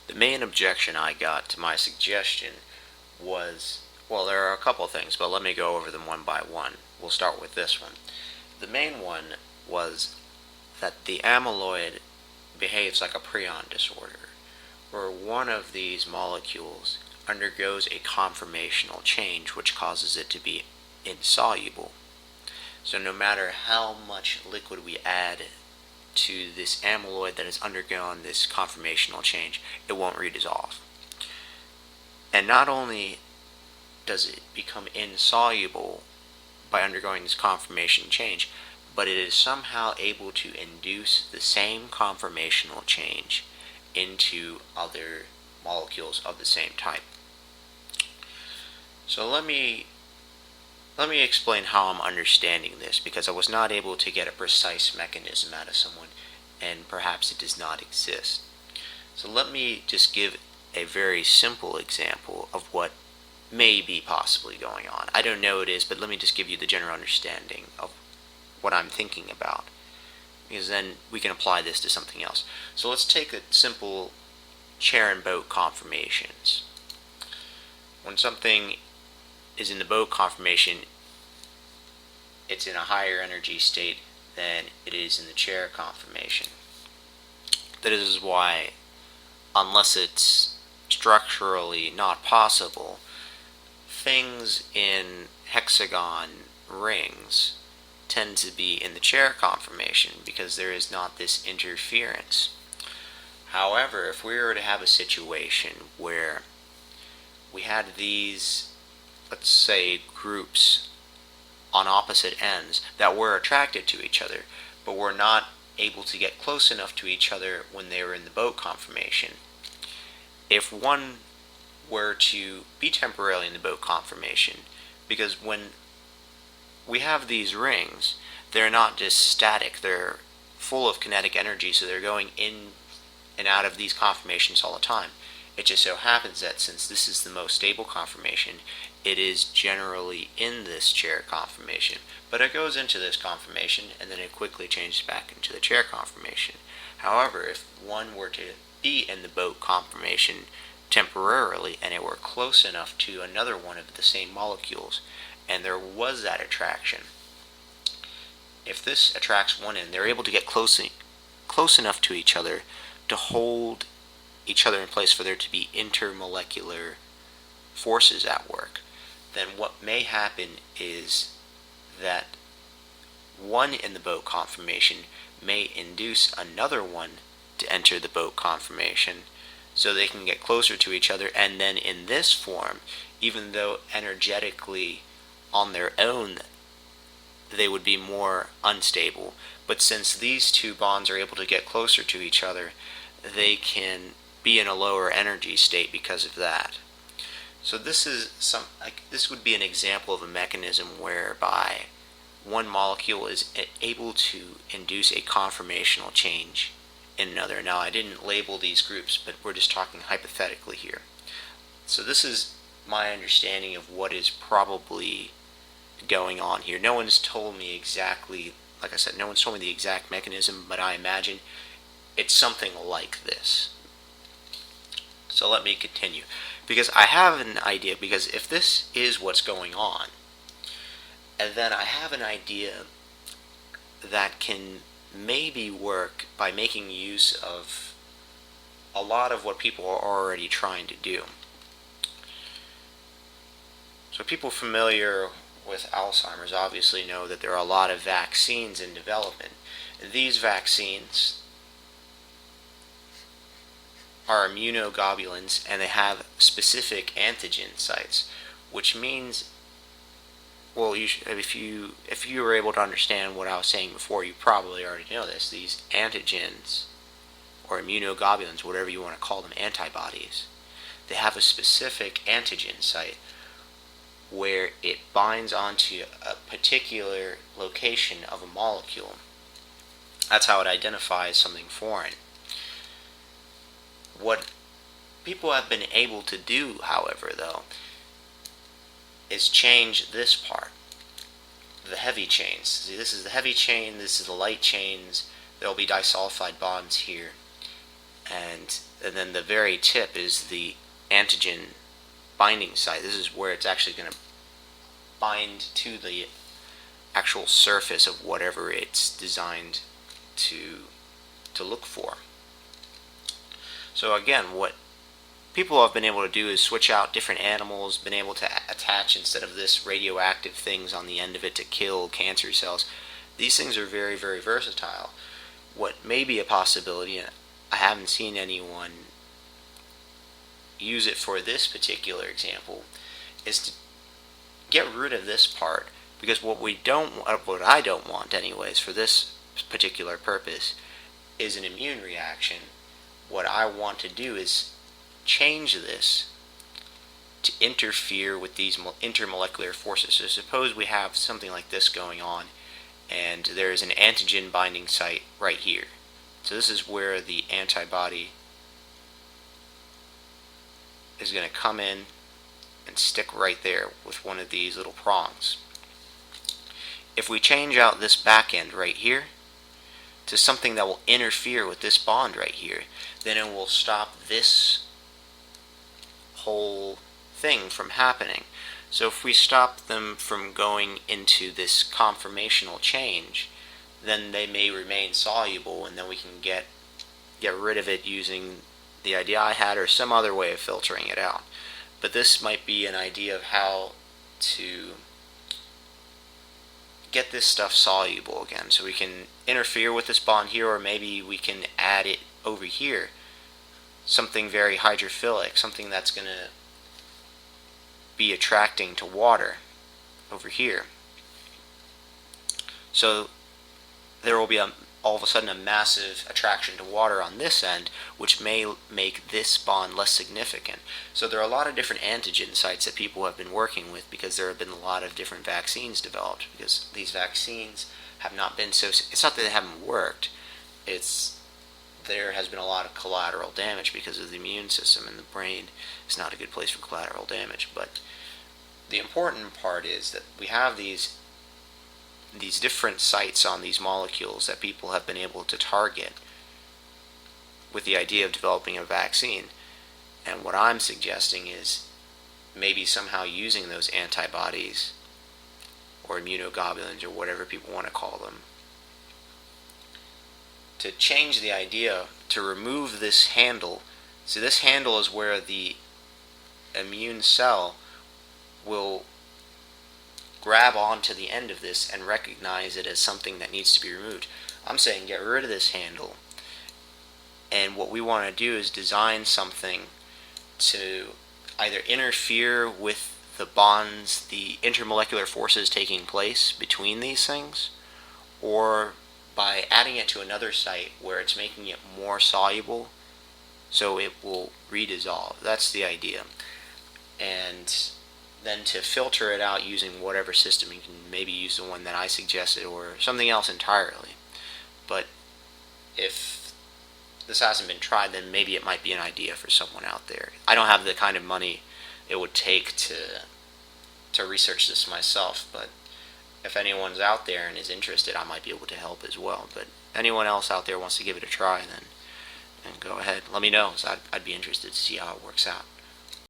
The main objection I got to my suggestion was, well, there are a couple things, but let me go over them one by one. We'll start with this one. The main one was that the amyloid behaves like a prion disorder, where one of these molecules undergoes a conformational change which causes it to be insoluble. So no matter how much liquid we add to this amyloid that has undergone this conformational change, it won't redissolve. And not only does it become insoluble by undergoing this conformation change, but it is somehow able to induce the same conformational change into other molecules of the same type. So let me explain how I'm understanding this, because I was not able to get a precise mechanism out of someone, and perhaps it does not exist. So let me just give a very simple example of what may be possibly going on. I don't know it is, but let me just give you the general understanding of what I'm thinking about, because then we can apply this to something else. So let's take a simple chair and boat conformations. When something is in the boat conformation, it's in a higher energy state than it is in the chair conformation. That is why, unless it's structurally not possible, things in hexagon rings tend to be in the chair conformation because there is not this interference. However, if we were to have a situation where we had these, let's say, groups on opposite ends that were attracted to each other, but were not able to get close enough to each other when they were in the boat conformation, if one were to be temporarily in the boat conformation, because when we have these rings, they're not just static, they're full of kinetic energy, so they're going in and out of these conformations all the time. It just so happens that since this is the most stable conformation, it is generally in this chair conformation, but it goes into this conformation and then it quickly changes back into the chair conformation. However, if one were to be in the boat conformation temporarily and it were close enough to another one of the same molecules and there was that attraction, if this attracts one end, they're able to get close enough to each other to hold each other in place for there to be intermolecular forces at work. Then what may happen is that one in the boat conformation may induce another one to enter the boat conformation so they can get closer to each other, and then in this form, even though energetically on their own they would be more unstable, but since these two bonds are able to get closer to each other, they can be in a lower energy state because of that. So this would be an example of a mechanism whereby one molecule is able to induce a conformational change in another. Now, I didn't label these groups, but we're just talking hypothetically here. So this is my understanding of what is probably going on here. No one's told me exactly, like I said, no one's told me the exact mechanism, but I imagine it's something like this. So let me continue, because I have an idea, because if this is what's going on, and then I have an idea that can maybe work by making use of a lot of what people are already trying to do. So people familiar with Alzheimer's obviously know that there are a lot of vaccines in development. These vaccines are immunoglobulins, and they have specific antigen sites, which means, well, if you were able to understand what I was saying before, you probably already know this. These antigens, or immunoglobulins, whatever you want to call them, antibodies, they have a specific antigen site where it binds onto a particular location of a molecule. That's how it identifies something foreign. What people have been able to do, however, though, is change this part, the heavy chains. See, this is the heavy chain, this is the light chains. There will be disulfide bonds here. and then the very tip is the antigen binding site. This is where it's actually going to bind to the actual surface of whatever it's designed to look for. So again, what people have been able to do is switch out different animals, been able to attach, instead of this radioactive things on the end of it to kill cancer cells. These things are very, very versatile. What may be a possibility, and I haven't seen anyone use it for this particular example, is to get rid of this part, because what I don't want anyways for this particular purpose is an immune reaction. What I want to do is change this to interfere with these intermolecular forces. So suppose we have something like this going on, and there is an antigen binding site right here. So this is where the antibody is going to come in and stick right there with one of these little prongs. If we change out this back end right here to something that will interfere with this bond right here, then it will stop this whole thing from happening. So if we stop them from going into this conformational change, then they may remain soluble, and then we can get rid of it using the idea I had or some other way of filtering it out. But this might be an idea of how to get this stuff soluble again. So we can interfere with this bond here, or maybe we can add it over here. Something very hydrophilic, something that's going to be attracting to water over here. So there will be all of a sudden a massive attraction to water on this end, which may make this bond less significant. So there are a lot of different antigen sites that people have been working with, because there have been a lot of different vaccines developed, because these vaccines have not been so, it's not that they haven't worked, there has been a lot of collateral damage because of the immune system, and the brain is not a good place for collateral damage. But the important part is that we have these different sites on these molecules that people have been able to target with the idea of developing a vaccine. And what I'm suggesting is maybe somehow using those antibodies or immunoglobulins or whatever people want to call them to change the idea, to remove this handle. So this handle is where the immune cell will grab onto the end of this and recognize it as something that needs to be removed. I'm saying get rid of this handle, and what we want to do is design something to either interfere with the bonds, the intermolecular forces taking place between these things, or by adding it to another site where it's making it more soluble so it will redissolve. That's the idea. And then to filter it out using whatever system, you can maybe use the one that I suggested or something else entirely. But if this hasn't been tried, then maybe it might be an idea for someone out there. I don't have the kind of money it would take to research this myself, but if anyone's out there and is interested, I might be able to help as well. But anyone else out there wants to give it a try, then go ahead. Let me know, so I'd be interested to see how it works out.